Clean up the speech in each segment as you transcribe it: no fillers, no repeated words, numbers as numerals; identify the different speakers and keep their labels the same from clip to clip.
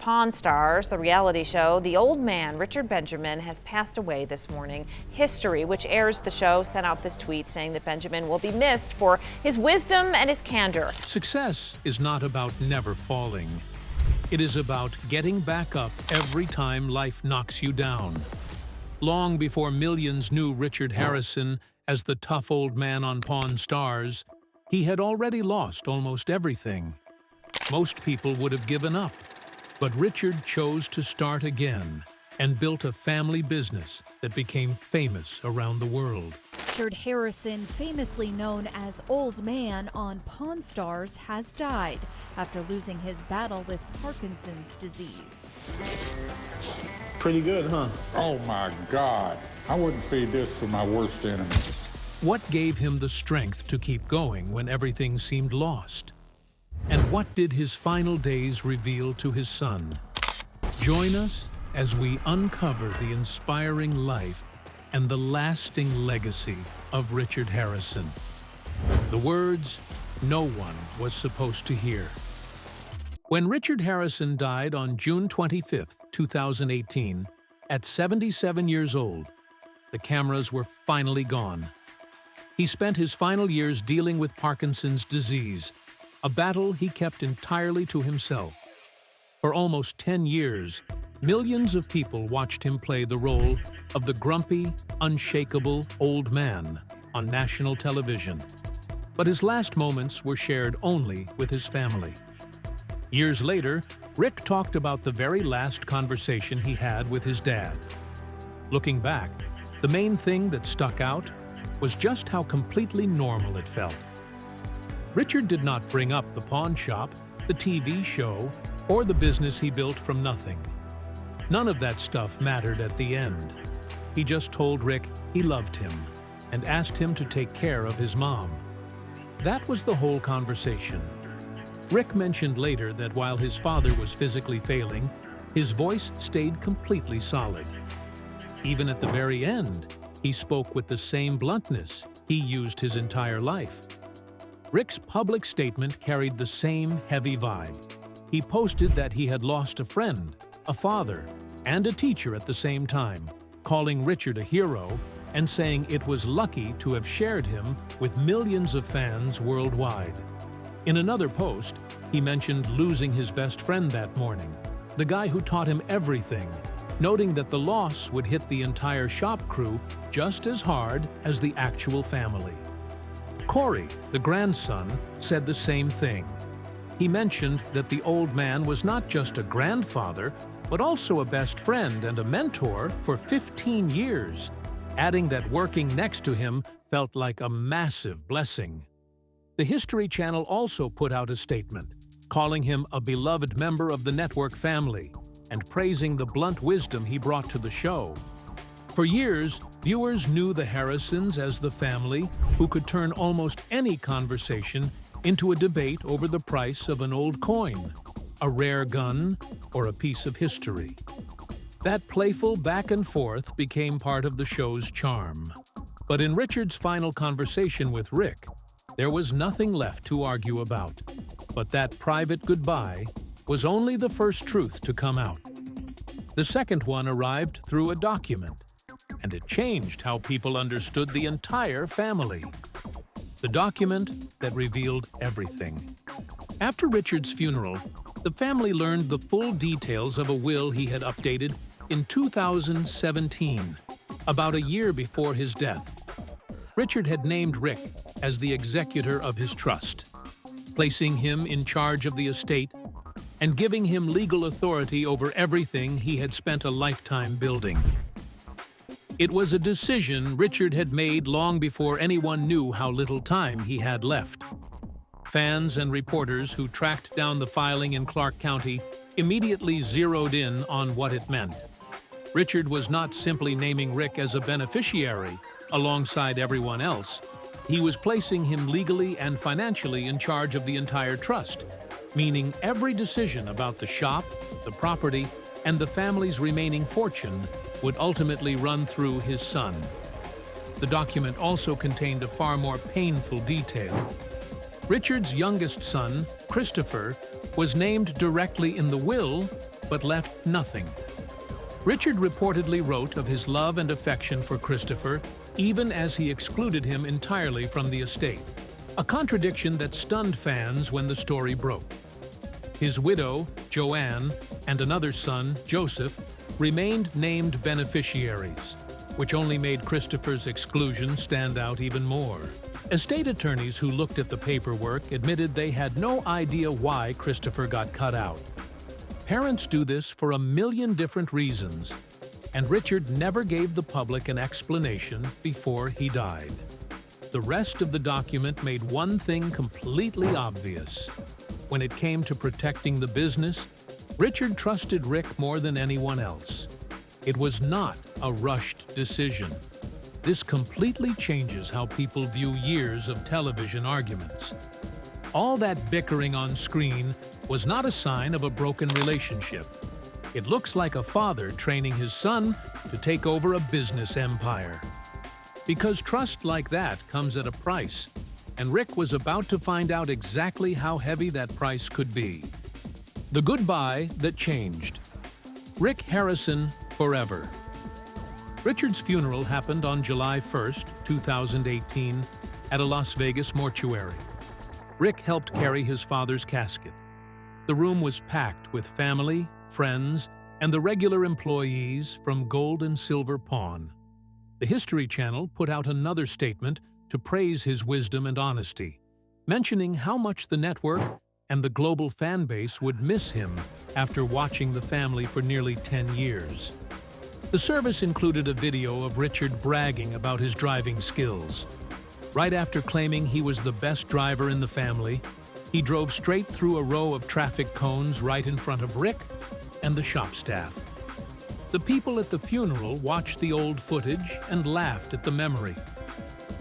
Speaker 1: Pawn Stars, the reality show, the old man, Richard Benjamin, has passed away this morning. History, which airs the show, sent out this tweet saying that Benjamin will be missed for his wisdom and his candor.
Speaker 2: Success is not about never falling. It is about getting back up every time life knocks you down. Long before millions knew Richard Harrison as the tough old man on Pawn Stars, he had already lost almost everything. Most people would have given up, but Richard chose to start again and built a family business that became famous around the world.
Speaker 3: Richard Harrison, famously known as Old Man on Pawn Stars, has died after losing his battle with Parkinson's disease.
Speaker 4: Pretty good, huh?
Speaker 5: Oh my God. I wouldn't feed this to my worst enemy.
Speaker 2: What gave him the strength to keep going when everything seemed lost? And what did his final days reveal to his son? Join us as we uncover the inspiring life and the lasting legacy of Richard Harrison. The words no one was supposed to hear. When Richard Harrison died on June 25, 2018, at 77 years old, the cameras were finally gone. He spent his final years dealing with Parkinson's disease, a battle he kept entirely to himself. For almost 10 years, millions of people watched him play the role of the grumpy, unshakable old man on national television. But his last moments were shared only with his family. Years later, Rick talked about the very last conversation he had with his dad. Looking back, the main thing that stuck out was just how completely normal it felt. Richard did not bring up the pawn shop, the TV show, or the business he built from nothing. None of that stuff mattered at the end. He just told Rick he loved him and asked him to take care of his mom. That was the whole conversation. Rick mentioned later that while his father was physically failing, his voice stayed completely solid. Even at the very end, he spoke with the same bluntness he used his entire life. Rick's public statement carried the same heavy vibe. He posted that he had lost a friend, a father, and a teacher at the same time, calling Richard a hero and saying it was lucky to have shared him with millions of fans worldwide. In another post, he mentioned losing his best friend that morning, the guy who taught him everything, noting that the loss would hit the entire shop crew just as hard as the actual family. Corey, the grandson, said the same thing. He mentioned that the old man was not just a grandfather, but also a best friend and a mentor for 15 years, adding that working next to him felt like a massive blessing. The History Channel also put out a statement, calling him a beloved member of the network family and praising the blunt wisdom he brought to the show. For years, viewers knew the Harrisons as the family who could turn almost any conversation into a debate over the price of an old coin, a rare gun, or a piece of history. That playful back and forth became part of the show's charm. But in Richard's final conversation with Rick, there was nothing left to argue about. But that private goodbye was only the first truth to come out. The second one arrived through a document, and it changed how people understood the entire family. The document that revealed everything. After Richard's funeral, the family learned the full details of a will he had updated in 2017, about a year before his death. Richard had named Rick as the executor of his trust, placing him in charge of the estate and giving him legal authority over everything he had spent a lifetime building. It was a decision Richard had made long before anyone knew how little time he had left. Fans and reporters who tracked down the filing in Clark County immediately zeroed in on what it meant. Richard was not simply naming Rick as a beneficiary alongside everyone else. He was placing him legally and financially in charge of the entire trust, meaning every decision about the shop, the property, and the family's remaining fortune would ultimately run through his son. The document also contained a far more painful detail. Richard's youngest son, Christopher, was named directly in the will, but left nothing. Richard reportedly wrote of his love and affection for Christopher, even as he excluded him entirely from the estate, a contradiction that stunned fans when the story broke. His widow, Joanne, and another son, Joseph, remained named beneficiaries, which only made Christopher's exclusion stand out even more. Estate attorneys who looked at the paperwork admitted they had no idea why Christopher got cut out. Parents do this for a million different reasons, and Richard never gave the public an explanation before he died. The rest of the document made one thing completely obvious. When it came to protecting the business, Richard trusted Rick more than anyone else. It was not a rushed decision. This completely changes how people view years of television arguments. All that bickering on screen was not a sign of a broken relationship. It looks like a father training his son to take over a business empire. Because trust like that comes at a price, and Rick was about to find out exactly how heavy that price could be. The goodbye that changed. Rick Harrison forever. Richard's funeral happened on July 1st, 2018, at a Las Vegas mortuary. Rick helped carry his father's casket. The room was packed with family, friends, and the regular employees from Gold and Silver Pawn. The History Channel put out another statement to praise his wisdom and honesty, mentioning how much the network and the global fan base would miss him after watching the family for nearly 10 years. The service included a video of Richard bragging about his driving skills. Right after claiming he was the best driver in the family, he drove straight through a row of traffic cones right in front of Rick and the shop staff. The people at the funeral watched the old footage and laughed at the memory.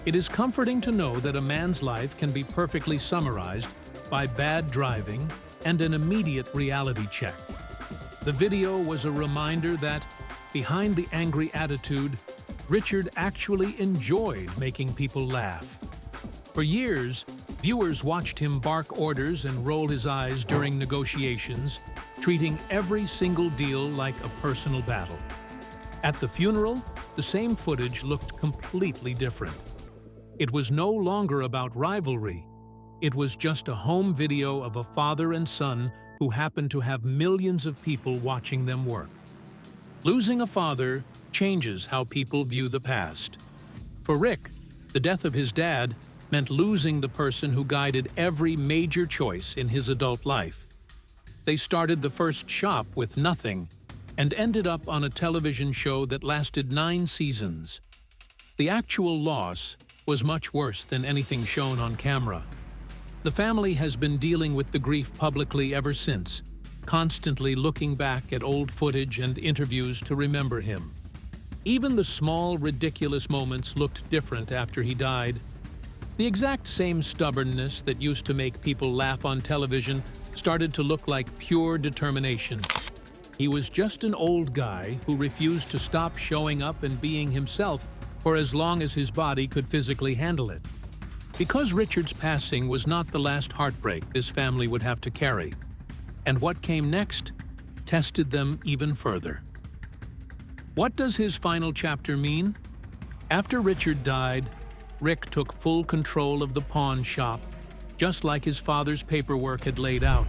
Speaker 2: It is comforting to know that a man's life can be perfectly summarized by bad driving and an immediate reality check. The video was a reminder that, behind the angry attitude, Richard actually enjoyed making people laugh. For years, viewers watched him bark orders and roll his eyes during negotiations, treating every single deal like a personal battle. At the funeral, the same footage looked completely different. It was no longer about rivalry. It was just a home video of a father and son who happened to have millions of people watching them work. Losing a father changes how people view the past. For Rick, the death of his dad meant losing the person who guided every major choice in his adult life. They started the first shop with nothing and ended up on a television show that lasted 9 seasons. The actual loss was much worse than anything shown on camera. The family has been dealing with the grief publicly ever since, constantly looking back at old footage and interviews to remember him. Even the small, ridiculous moments looked different after he died. The exact same stubbornness that used to make people laugh on television started to look like pure determination. He was just an old guy who refused to stop showing up and being himself for as long as his body could physically handle it. Because Richard's passing was not the last heartbreak this family would have to carry, and what came next tested them even further. What does his final chapter mean? After Richard died, Rick took full control of the pawn shop, just like his father's paperwork had laid out.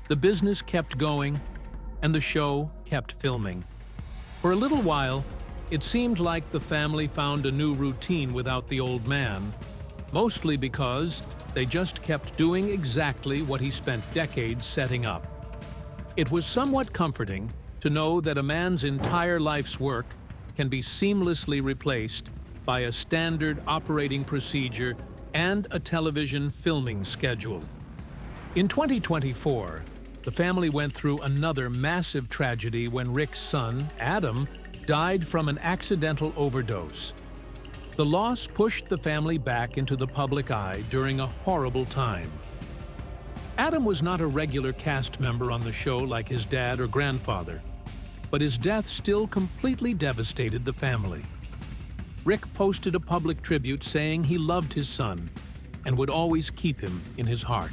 Speaker 2: The business kept going, and the show kept filming. For a little while, it seemed like the family found a new routine without the old man, mostly because they just kept doing exactly what he spent decades setting up. It was somewhat comforting to know that a man's entire life's work can be seamlessly replaced by a standard operating procedure and a television filming schedule. In 2024, the family went through another massive tragedy when Rick's son, Adam, died from an accidental overdose. The loss pushed the family back into the public eye during a horrible time. Adam was not a regular cast member on the show like his dad or grandfather, but his death still completely devastated the family. Rick posted a public tribute saying he loved his son and would always keep him in his heart.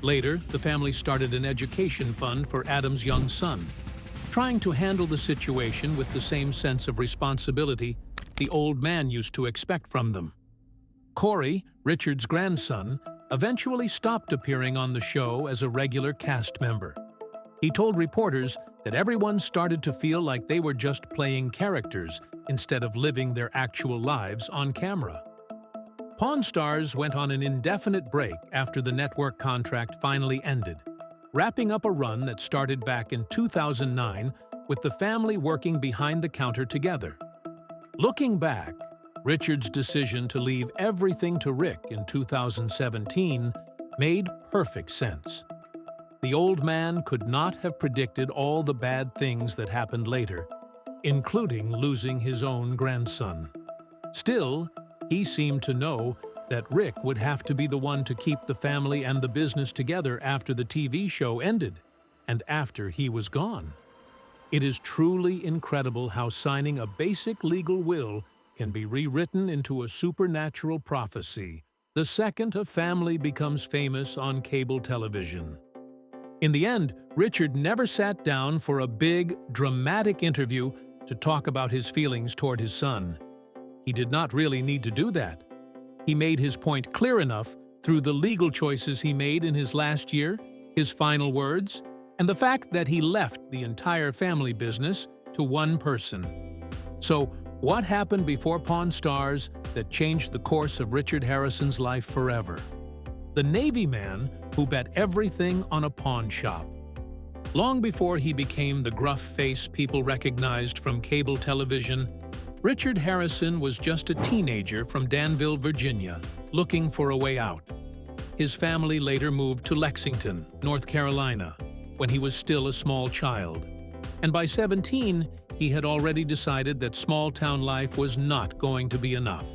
Speaker 2: Later, the family started an education fund for Adam's young son, trying to handle the situation with the same sense of responsibility the old man used to expect from them. Corey, Richard's grandson, eventually stopped appearing on the show as a regular cast member. He told reporters that everyone started to feel like they were just playing characters instead of living their actual lives on camera. Pawn Stars went on an indefinite break after the network contract finally ended, wrapping up a run that started back in 2009 with the family working behind the counter together. Looking back, Richard's decision to leave everything to Rick in 2017 made perfect sense. The old man could not have predicted all the bad things that happened later, including losing his own grandson. Still, he seemed to know that Rick would have to be the one to keep the family and the business together after the TV show ended, and after he was gone. It is truly incredible how signing a basic legal will can be rewritten into a supernatural prophecy, the second a family becomes famous on cable television. In the end, Richard never sat down for a big, dramatic interview to talk about his feelings toward his son. He did not really need to do that. He made his point clear enough through the legal choices he made in his last year, his final words, and the fact that he left the entire family business to one person. So, what happened before Pawn Stars that changed the course of Richard Harrison's life forever? The Navy man who bet everything on a pawn shop. Long before he became the gruff face people recognized from cable television, Richard Harrison was just a teenager from Danville, Virginia, looking for a way out. His family later moved to Lexington, North Carolina, when he was still a small child. And by 17, he had already decided that small-town life was not going to be enough.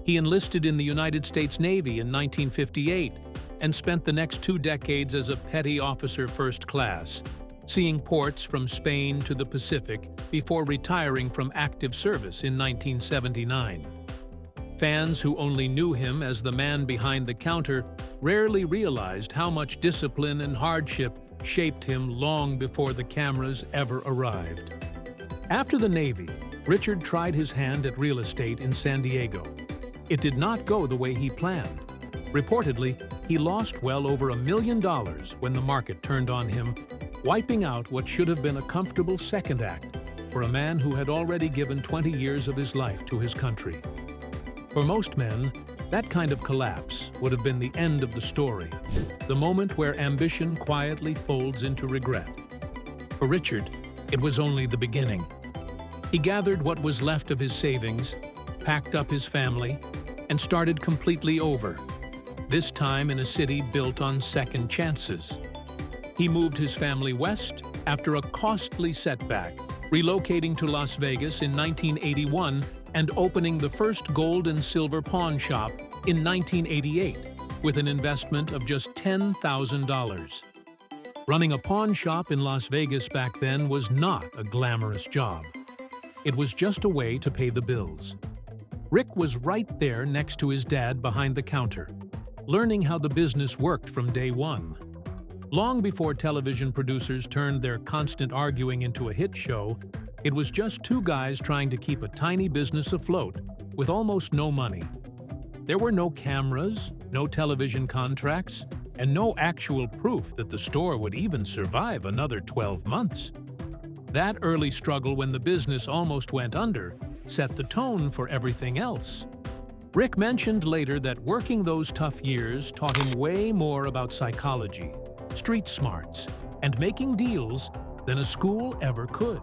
Speaker 2: He enlisted in the United States Navy in 1958 and spent the next 2 decades as a petty officer first class, seeing ports from Spain to the Pacific before retiring from active service in 1979. Fans who only knew him as the man behind the counter rarely realized how much discipline and hardship shaped him long before the cameras ever arrived. After the Navy, Richard tried his hand at real estate in San Diego. It did not go the way he planned. Reportedly, he lost well over $1 million when the market turned on him, wiping out what should have been a comfortable second act for a man who had already given 20 years of his life to his country. For most men, that kind of collapse would have been the end of the story, the moment where ambition quietly folds into regret. For Richard, it was only the beginning. He gathered what was left of his savings, packed up his family, and started completely over, this time in a city built on second chances. He moved his family west after a costly setback, relocating to Las Vegas in 1981 and opening the first gold and silver pawn shop in 1988 with an investment of just $10,000. Running a pawn shop in Las Vegas back then was not a glamorous job. It was just a way to pay the bills. Rick was right there next to his dad behind the counter, learning how the business worked from day one. Long before television producers turned their constant arguing into a hit show, it was just 2 guys trying to keep a tiny business afloat with almost no money. There were no cameras, no television contracts, and no actual proof that the store would even survive another 12 months. That early struggle when the business almost went under set the tone for everything else. Rick mentioned later that working those tough years taught him way more about psychology, street smarts, and making deals than a school ever could.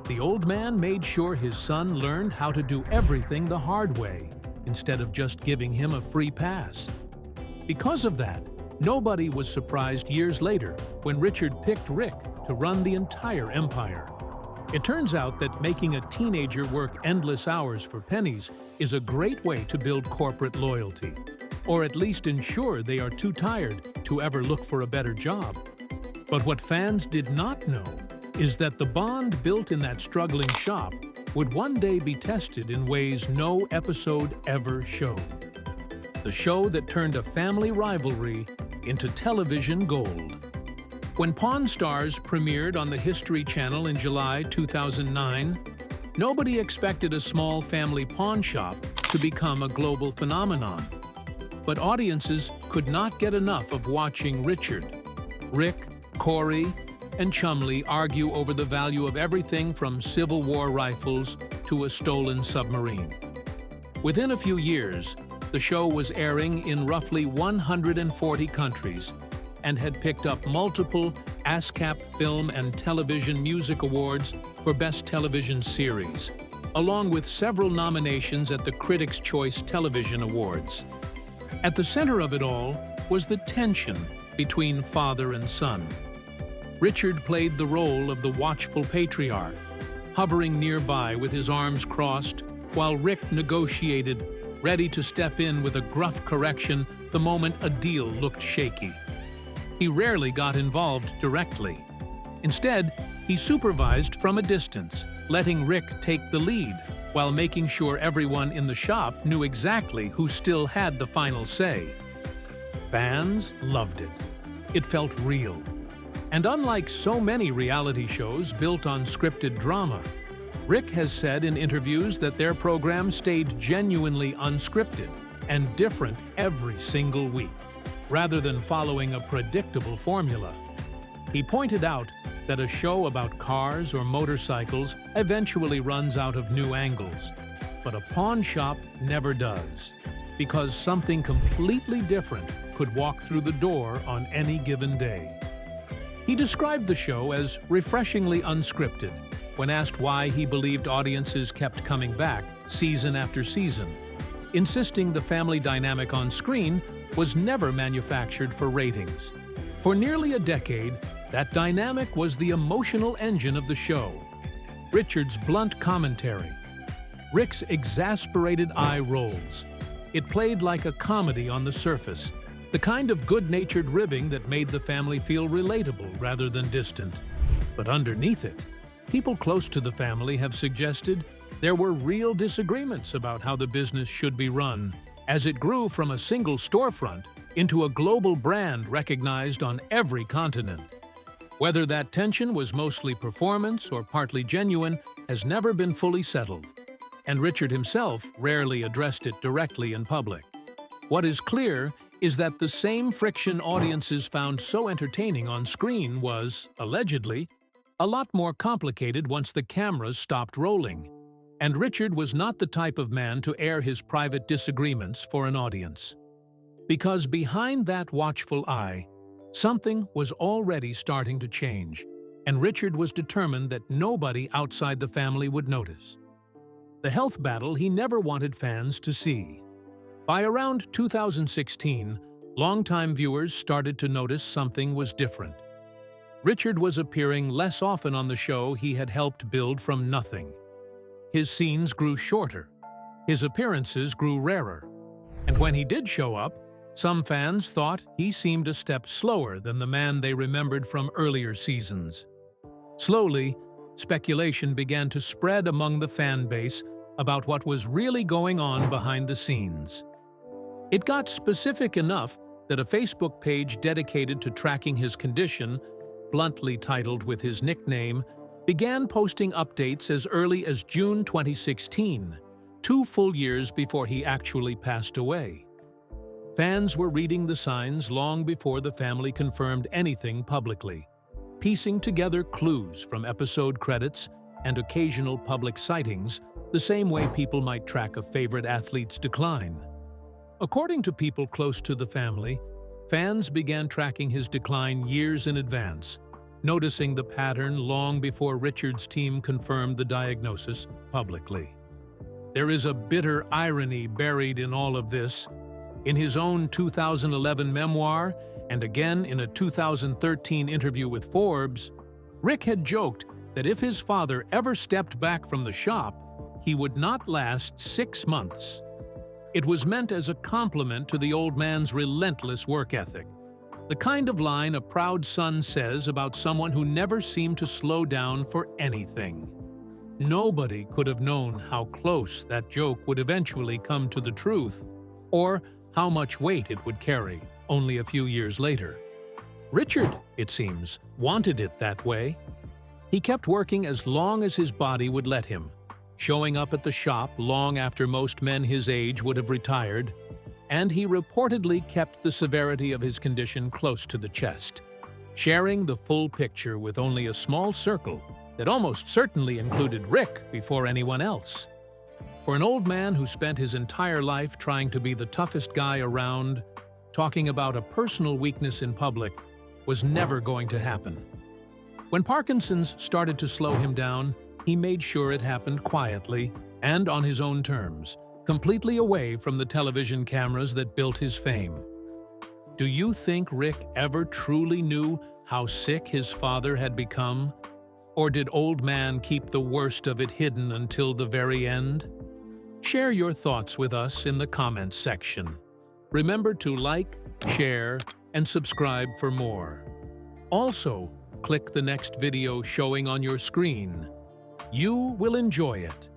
Speaker 2: The old man made sure his son learned how to do everything the hard way, instead of just giving him a free pass. Because of that, nobody was surprised years later when Richard picked Rick to run the entire empire. It turns out that making a teenager work endless hours for pennies is a great way to build corporate loyalty, or at least ensure they are too tired to ever look for a better job. But what fans did not know is that the bond built in that struggling shop would one day be tested in ways no episode ever showed. The show that turned a family rivalry into television gold. When Pawn Stars premiered on the History Channel in July 2009, nobody expected a small family pawn shop to become a global phenomenon. But audiences could not get enough of watching Richard, Rick, Corey, and Chumley argue over the value of everything from Civil War rifles to a stolen submarine. Within a few years, the show was airing in roughly 140 countries and had picked up multiple ASCAP Film and Television Music Awards for Best Television Series, along with several nominations at the Critics' Choice Television Awards. At the center of it all was the tension between father and son. Richard played the role of the watchful patriarch, hovering nearby with his arms crossed, while Rick negotiated, ready to step in with a gruff correction the moment a deal looked shaky. He rarely got involved directly. Instead, he supervised from a distance, letting Rick take the lead, while making sure everyone in the shop knew exactly who still had the final say. Fans loved it. It felt real. And unlike so many reality shows built on scripted drama, Rick has said in interviews that their program stayed genuinely unscripted and different every single week, rather than following a predictable formula. He pointed out that a show about cars or motorcycles eventually runs out of new angles, but a pawn shop never does, because something completely different could walk through the door on any given day. He described the show as refreshingly unscripted when asked why he believed audiences kept coming back season after season, insisting the family dynamic on screen was never manufactured for ratings. For nearly a decade, that dynamic was the emotional engine of the show. Richard's blunt commentary, Rick's exasperated eye rolls. It played like a comedy on the surface, the kind of good-natured ribbing that made the family feel relatable rather than distant. But underneath it, people close to the family have suggested there were real disagreements about how the business should be run, as it grew from a single storefront into a global brand recognized on every continent. Whether that tension was mostly performance or partly genuine has never been fully settled, and Richard himself rarely addressed it directly in public. What is clear is that the same friction audiences found so entertaining on screen was, allegedly, a lot more complicated once the cameras stopped rolling. And Richard was not the type of man to air his private disagreements for an audience. Because behind that watchful eye, something was already starting to change, and Richard was determined that nobody outside the family would notice. The health battle he never wanted fans to see. By around 2016, longtime viewers started to notice something was different. Richard was appearing less often on the show he had helped build from nothing. His scenes grew shorter, his appearances grew rarer, and when he did show up, some fans thought he seemed a step slower than the man they remembered from earlier seasons. Slowly, speculation began to spread among the fan base about what was really going on behind the scenes. It got specific enough that a Facebook page dedicated to tracking his condition, bluntly titled with his nickname, began posting updates as early as June 2016, 2 full years before he actually passed away. Fans were reading the signs long before the family confirmed anything publicly, piecing together clues from episode credits and occasional public sightings the same way people might track a favorite athlete's decline. According to people close to the family, fans began tracking his decline years in advance, noticing the pattern long before Richard's team confirmed the diagnosis publicly. There is a bitter irony buried in all of this. In his own 2011 memoir, and again in a 2013 interview with Forbes, Rick had joked that if his father ever stepped back from the shop, he would not last 6 months. It was meant as a compliment to the old man's relentless work ethic, the kind of line a proud son says about someone who never seemed to slow down for anything. Nobody could have known how close that joke would eventually come to the truth, or how much weight it would carry. only a few years later. Richard, it seems, wanted it that way. He kept working as long as his body would let him, showing up at the shop long after most men his age would have retired, and he reportedly kept the severity of his condition close to the chest, sharing the full picture with only a small circle that almost certainly included Rick before anyone else. For an old man who spent his entire life trying to be the toughest guy around, talking about a personal weakness in public was never going to happen. When Parkinson's started to slow him down, he made sure it happened quietly and on his own terms, completely away from the television cameras that built his fame. Do you think Rick ever truly knew how sick his father had become? Or did old man keep the worst of it hidden until the very end? Share your thoughts with us in the comments section. Remember to like, share, and subscribe for more. Also, click the next video showing on your screen. You will enjoy it.